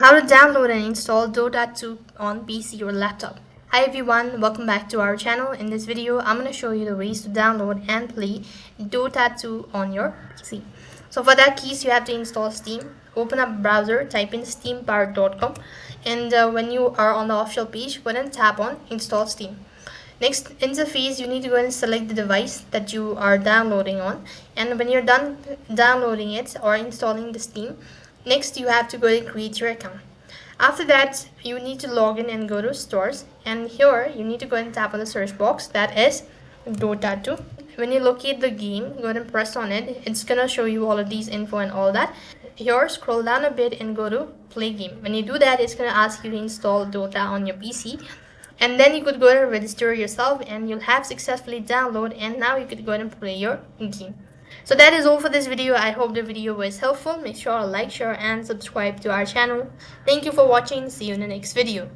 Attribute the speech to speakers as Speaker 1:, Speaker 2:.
Speaker 1: How to download and install Dota 2 on PC or laptop. Hi everyone, welcome back to our channel. In this video, I'm going to show you the ways to download and play Dota 2 on your PC. So for that keys, you have to install Steam. Open up browser, type in steampowered.com, and when you are on the official page, go ahead and tap on install Steam. Next interface, you need to go ahead and select the device that you are downloading on, and when you're done downloading it or installing the Steam, next you have to go ahead and create your account. After that, you need to log in and go to stores, and here you need to go ahead and tap on the search box that is Dota 2. When you locate the game, go ahead and press on it. It's gonna show you all of these info and all that. Here, scroll down a bit and go to play game. When you do that, it's gonna ask you to install Dota on your PC, and then you could go ahead and register yourself, and you'll have successfully download, and now you could go ahead and play your game. So that is all for this video. I hope the video was helpful. Make sure to like, share and subscribe to our channel. Thank you for watching. See you in the next video.